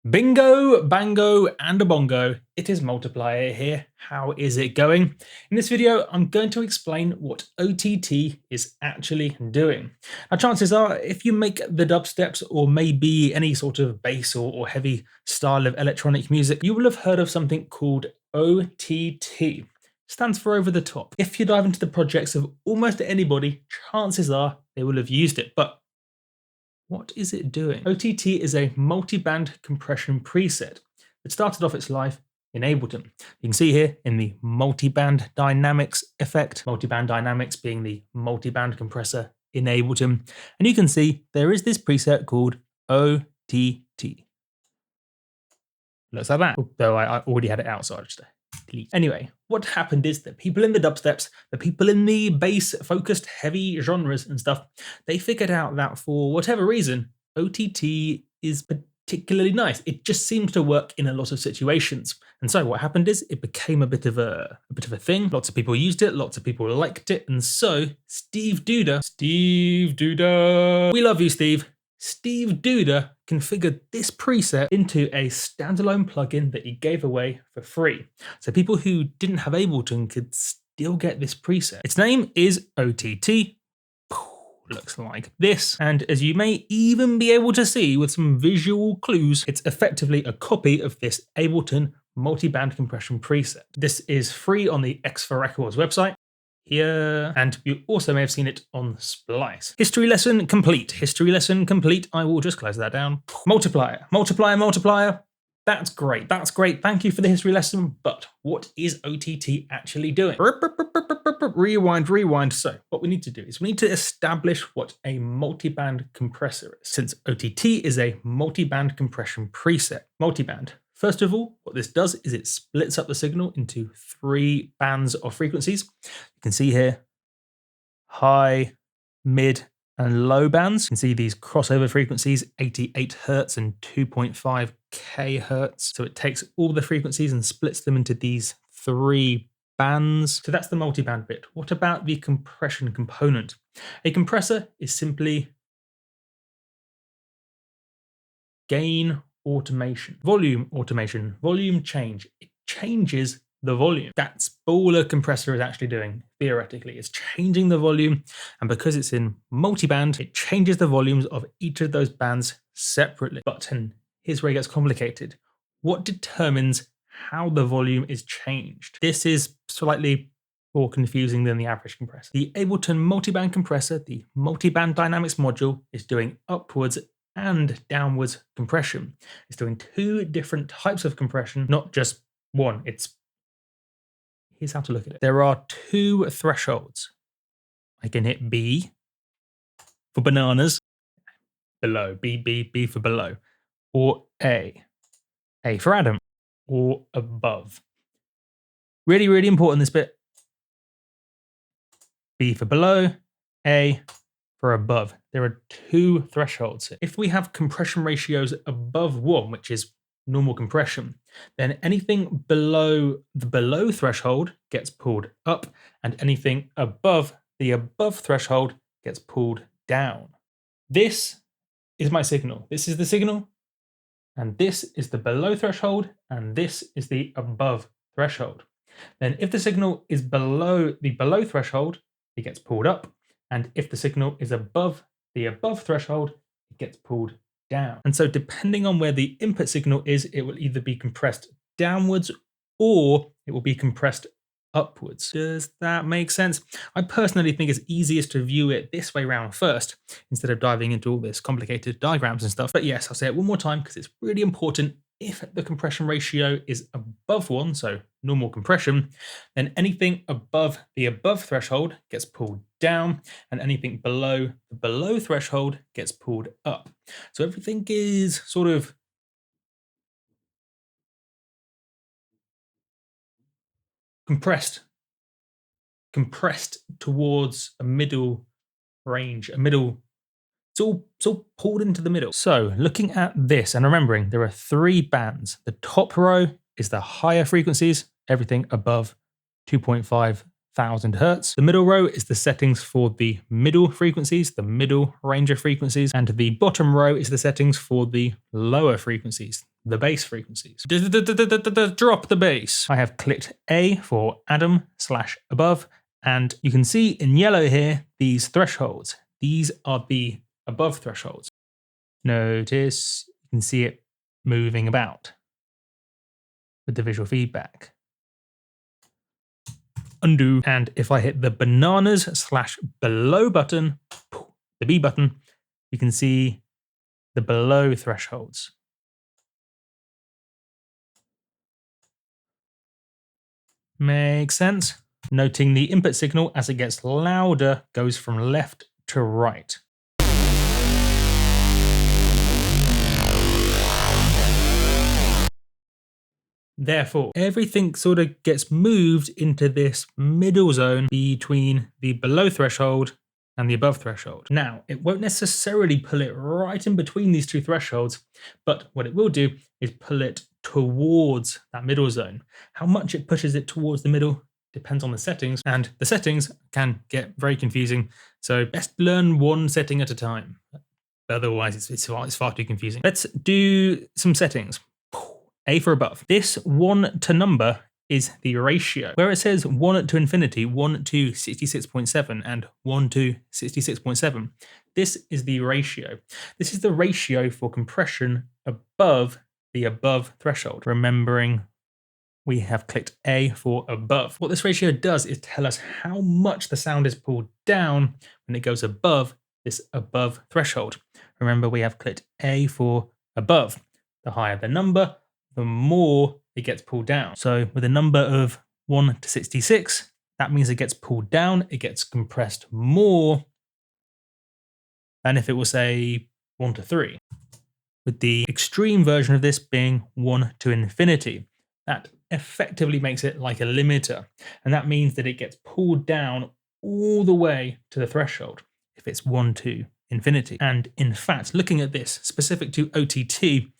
Bingo, bango, and a bongo. It is Multiplier here. How is it going? In this video, I'm going to explain what OTT is actually doing. Now, chances are, if you make the dubsteps or maybe any sort of bass or heavy style of electronic music, you will have heard of something called OTT. Stands for over the top. If you dive into the projects of almost anybody, chances are they will have used it. But what is it doing? OTT is a multiband compression preset that started off its life in Ableton. You can see here in the multiband dynamics effect, multiband dynamics being the multiband compressor in Ableton. And you can see there is this preset called OTT. Looks like that, though I already had it out, so I'll just delete. Anyway, what happened is that people in the dubsteps, the people in the bass-focused heavy genres and stuff, they figured out that for whatever reason, OTT is particularly nice. It just seems to work in a lot of situations. And so what happened is it became a bit of a thing. Lots of people used it, lots of people liked it, and so Steve Duda, we love you, Steve. Steve Duda configured this preset into a standalone plugin that he gave away for free. So people who didn't have Ableton could still get this preset. Its name is OTT. Looks like this. And as you may even be able to see with some visual clues, it's effectively a copy of this Ableton multiband compression preset. This is free on the OTT Records website. Here, and you also may have seen it on Splice. History lesson complete. History lesson complete. I will just close that down. Multiplier, multiplier, multiplier. That's great. That's great. Thank you for the history lesson. But what is OTT actually doing? Rewind. So what we need to do is we need to establish what a multiband compressor is. Since OTT is a multiband compression preset. Multiband. First of all, what this does is it splits up the signal into 3 bands of frequencies. You can see here, high, mid, and low bands. You can see these crossover frequencies, 88 Hertz and 2.5 kHz. So it takes all the frequencies and splits them into these 3 bands. So that's the multiband bit. What about the compression component? A compressor is simply gain automation, volume change. It changes the volume. That's all a compressor is actually doing, theoretically. It's changing the volume, and because it's in multiband, it changes the volumes of each of those bands separately. But, and here's where it gets complicated. What determines how the volume is changed? This is slightly more confusing than the average compressor. The Ableton multiband compressor, the multiband dynamics module, is doing upwards and downwards compression. It's doing 2 different types of compression, not just one. Here's how to look at it. There are 2 thresholds. I can hit B for bananas, below, B for below, or A for Adam, or above. Really, really important, this bit. B for below, A for above. There are 2 thresholds. If we have compression ratios above 1, which is normal compression, then anything below the below threshold gets pulled up, and anything above the above threshold gets pulled down. This is my signal. This is the signal, and this is the below threshold, and this is the above threshold. Then if the signal is below the below threshold, it gets pulled up. And if the signal is above the above threshold, it gets pulled down. And so depending on where the input signal is, it will either be compressed downwards or it will be compressed upwards. Does that make sense? I personally think it's easiest to view it this way around first, instead of diving into all this complicated diagrams and stuff. But yes, I'll say it one more time because it's really important. If the compression ratio is above 1, so normal compression, then anything above the above threshold gets pulled down, and anything below the below threshold gets pulled up. So everything is sort of compressed towards a middle range, it's all pulled into the middle. So looking at this and remembering there are 3 bands. The top row is the higher frequencies, everything above 2.5 1000 hertz. The middle row is the settings for the middle frequencies, the middle range of frequencies, and the bottom row is the settings for the lower frequencies, the bass frequencies. Drop the bass. I have clicked A for Adam/above, and you can see in yellow here these thresholds. These are the above thresholds. Notice you can see it moving about with the visual feedback. Undo, and if I hit the bananas/below button, the B button, you can see the below thresholds. Makes sense? Noting the input signal as it gets louder goes from left to right. Therefore, everything sort of gets moved into this middle zone between the below threshold and the above threshold. Now, it won't necessarily pull it right in between these two thresholds, but what it will do is pull it towards that middle zone. How much it pushes it towards the middle depends on the settings, and the settings can get very confusing, so best learn one setting at a time. Otherwise, it's far too confusing. Let's do some settings. A for above. This 1 to number is the ratio. Where it says 1 to infinity, 1 to 66.7 and 1 to 66.7, this is the ratio. This is the ratio for compression above the above threshold. Remembering we have clicked A for above. What this ratio does is tell us how much the sound is pulled down when it goes above this above threshold. Remember, we have clicked A for above. The higher the number, the more it gets pulled down. So with a number of 1 to 66, that means it gets pulled down, it gets compressed more than if it was, say, 1 to 3. With the extreme version of this being 1 to infinity, that effectively makes it like a limiter. And that means that it gets pulled down all the way to the threshold if it's 1 to infinity. And in fact, looking at this specific to OTT,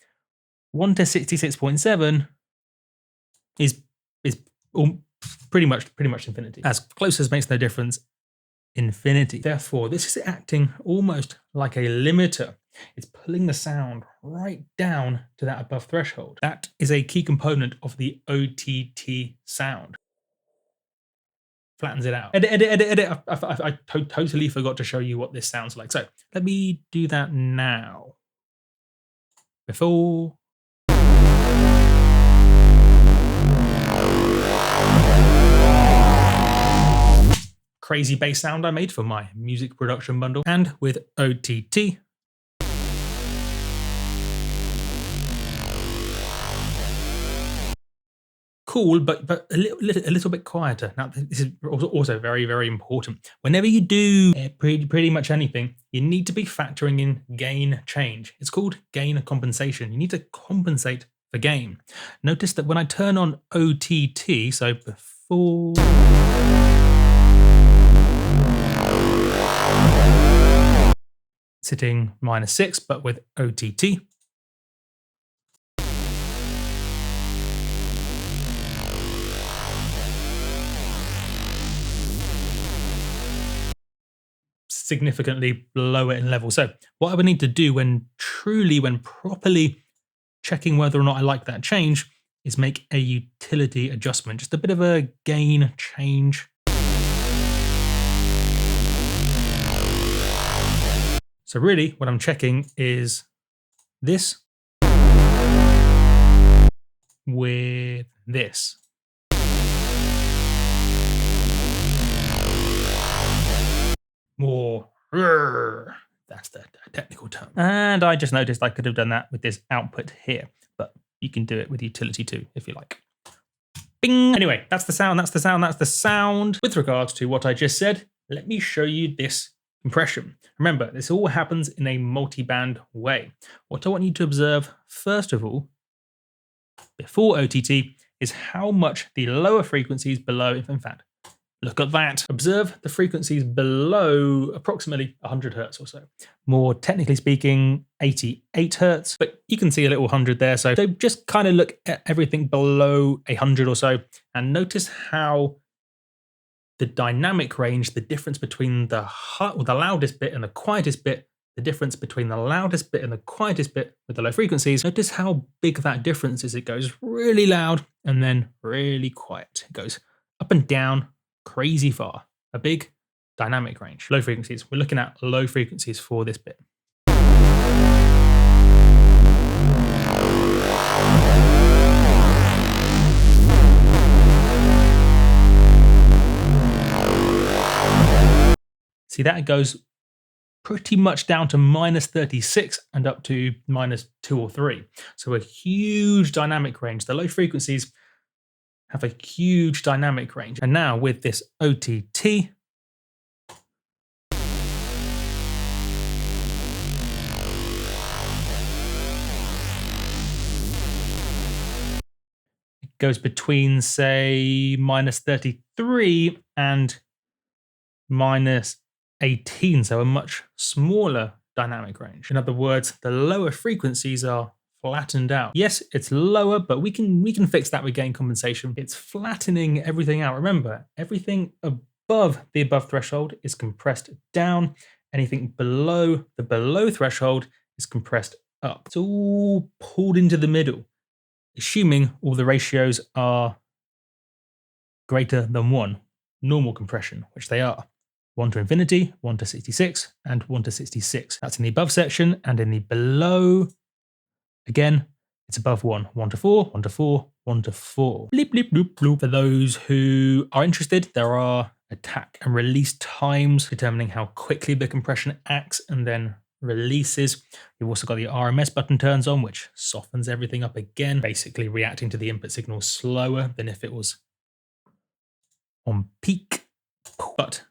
1 to 66.7 is pretty much infinity. As close as makes no difference, infinity. Therefore, this is acting almost like a limiter. It's pulling the sound right down to that above threshold. That is a key component of the OTT sound. Flattens it out. Edit. I totally forgot to show you what this sounds like. So let me do that now. Before. Crazy bass sound I made for my music production bundle. And with OTT, cool, but a little bit quieter. Now, this is also very, very important. Whenever you do pretty much anything, you need to be factoring in gain change. It's called gain compensation. You need to compensate for gain. Notice that when I turn on OTT, so before, sitting -6, but with OTT, significantly lower in level. So what I would need to do when properly checking whether or not I like that change is make a utility adjustment, just a bit of a gain change. So really what I'm checking is this with this. More, that's the technical term. And I just noticed I could have done that with this output here, but you can do it with utility too, if you like. Bing! Anyway, that's the sound. With regards to what I just said, let me show you this compression. Remember, this all happens in a multi-band way. What I want you to observe, first of all, before OTT, is how much the lower frequencies below, in fact, look at that. Observe the frequencies below approximately 100 hertz or so. More technically speaking, 88 hertz, but you can see a little 100 there. So just kind of look at everything below 100 or so and notice how the dynamic range, the difference between the loudest bit and the quietest bit, the difference between the loudest bit and the quietest bit with the low frequencies. Notice how big that difference is. It goes really loud and then really quiet. It goes up and down crazy far. A big dynamic range. Low frequencies. We're looking at low frequencies for this bit. See, that goes pretty much down to -36 and up to -2 or 3. So a huge dynamic range. The low frequencies have a huge dynamic range. And now with this OTT, it goes between, say, -33 and -18, so a much smaller dynamic range. In other words, the lower frequencies are flattened out. Yes, it's lower, but we can fix that with gain compensation. It's flattening everything out. Remember, everything above the above threshold is compressed down. Anything below the below threshold is compressed up. It's all pulled into the middle, assuming all the ratios are greater than 1, normal compression, which they are. 1 to infinity, 1 to 66, and 1 to 66. That's in the above section, and in the below, again, it's above 1. 1 to 4, 1 to 4, 1 to 4. Bleep, bleep, bloop, bloop. For those who are interested, there are attack and release times determining how quickly the compression acts and then releases. You've also got the RMS button turns on, which softens everything up again, basically reacting to the input signal slower than if it was on peak. But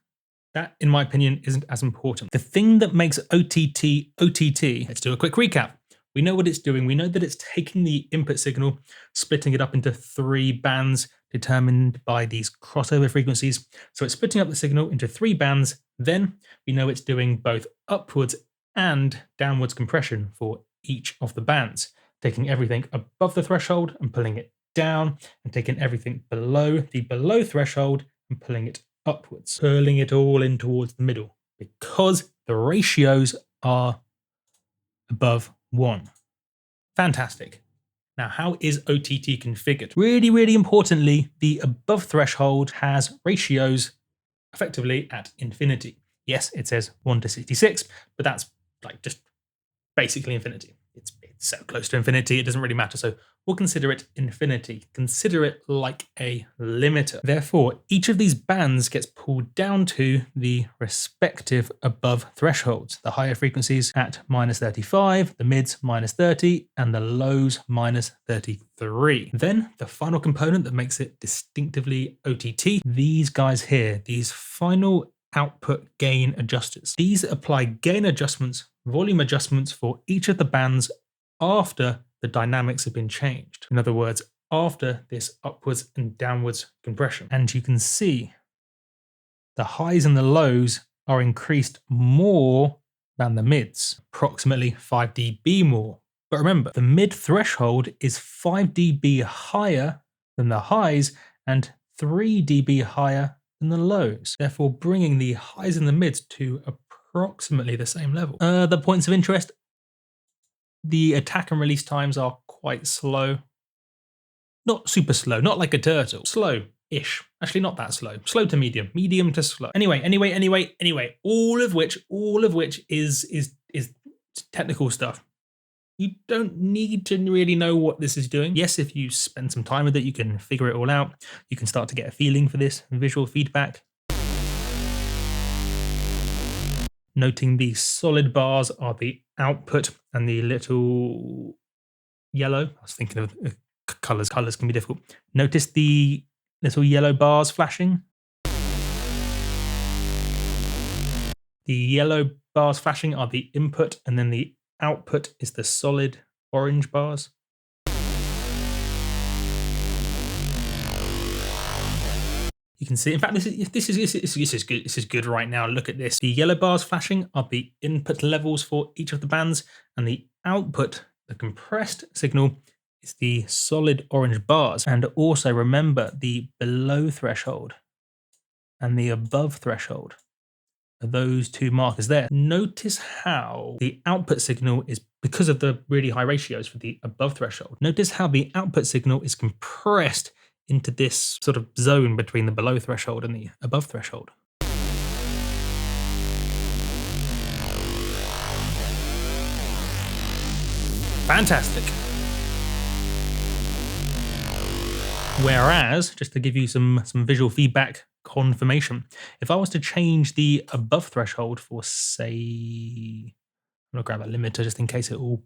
that, in my opinion, isn't as important. The thing that makes OTT, let's do a quick recap. We know what it's doing. We know that it's taking the input signal, splitting it up into 3 bands determined by these crossover frequencies. So it's splitting up the signal into 3 bands. Then we know it's doing both upwards and downwards compression for each of the bands, taking everything above the threshold and pulling it down, and taking everything below the below threshold and pulling it upwards, pulling it all in towards the middle, because the ratios are above 1. Fantastic. Now, how is OTT configured? Really, really importantly, the above threshold has ratios effectively at infinity. Yes, it says 1 to 66, but that's like just basically infinity. It's so close to infinity, it doesn't really matter. So we'll consider it infinity. Consider it like a limiter. Therefore, each of these bands gets pulled down to the respective above thresholds. The higher frequencies at -35, the mids -30, and the lows -33. Then the final component that makes it distinctively OTT, these guys here, these final output gain adjusters. These apply gain adjustments, volume adjustments for each of the bands after the dynamics have been changed. In other words, after this upwards and downwards compression. And you can see the highs and the lows are increased more than the mids, approximately 5 dB more. But remember, the mid threshold is 5 dB higher than the highs and 3 dB higher than the lows, therefore bringing the highs and the mids to approximately the same level. The points of interest: the attack and release times are quite slow. Not super slow, not like a turtle. Slow-ish. Actually, not that slow. Slow to medium. Medium to slow. Anyway. All of which is technical stuff. You don't need to really know what this is doing. Yes, if you spend some time with it, you can figure it all out. You can start to get a feeling for this visual feedback. Noting the solid bars are the output and the little yellow. I was thinking of colors. Colors can be difficult. Notice the little yellow bars flashing. The yellow bars flashing are the input, and then the output is the solid orange bars. You can see, in fact, this is good. This is good right now. Look at this. The yellow bars flashing are the input levels for each of the bands, and the output, the compressed signal, is the solid orange bars. And also remember the below threshold and the above threshold. Those two markers there. Notice how the output signal is, because of the really high ratios for the above threshold, notice how the output signal is compressed into this sort of zone between the below threshold and the above threshold. Fantastic. Whereas, just to give you some visual feedback confirmation, if I was to change the above threshold for, say, I'm gonna grab a limiter just in case it all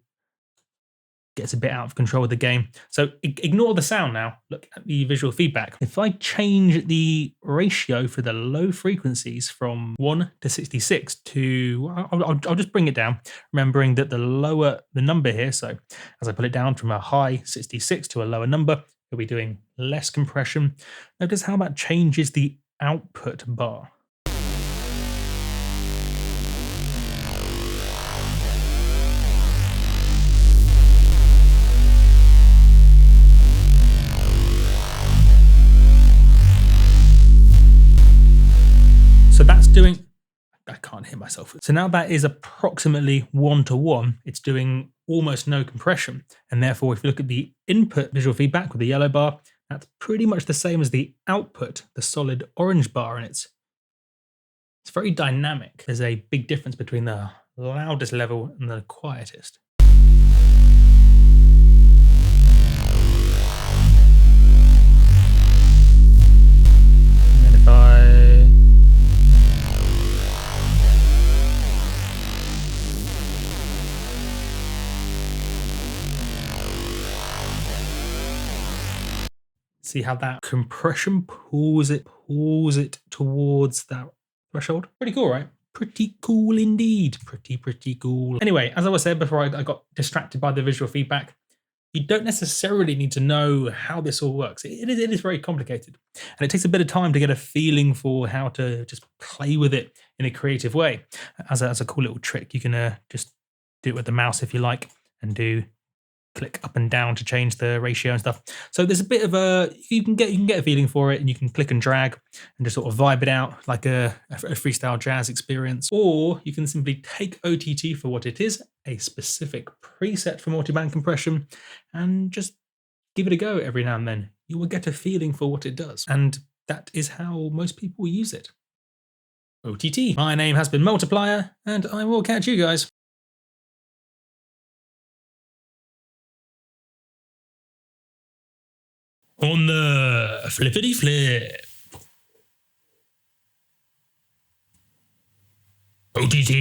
gets a bit out of control with the game. So ignore the sound now, look at the visual feedback. If I change the ratio for the low frequencies from 1 to 66 to, I'll just bring it down, remembering that the lower the number here, so as I put it down from a high 66 to a lower number, we'll be doing less compression. Notice how that changes the output bar. So that's doing, I can't hear myself. So now that is approximately 1-to-1. It's doing almost no compression. And therefore, if you look at the input visual feedback with the yellow bar, that's pretty much the same as the output, the solid orange bar. And it's very dynamic. There's a big difference between the loudest level and the quietest. And then if see how that compression pulls it towards that threshold. Pretty cool, right? Pretty cool indeed. Pretty cool. Anyway, as I was saying before, I got distracted by the visual feedback. You don't necessarily need to know how this all works. It is very complicated. And it takes a bit of time to get a feeling for how to just play with it in a creative way. As a cool little trick, you can just do it with the mouse if you like, and do click up and down to change the ratio and stuff. So there's a bit of you can get a feeling for it, and you can click and drag and just sort of vibe it out like a freestyle jazz experience. Or you can simply take OTT for what it is, a specific preset for multiband compression, and just give it a go every now and then. You will get a feeling for what it does. And that is how most people use it. OTT. My name has been Multiplier, and I will catch you guys on the flippity flip. OTT.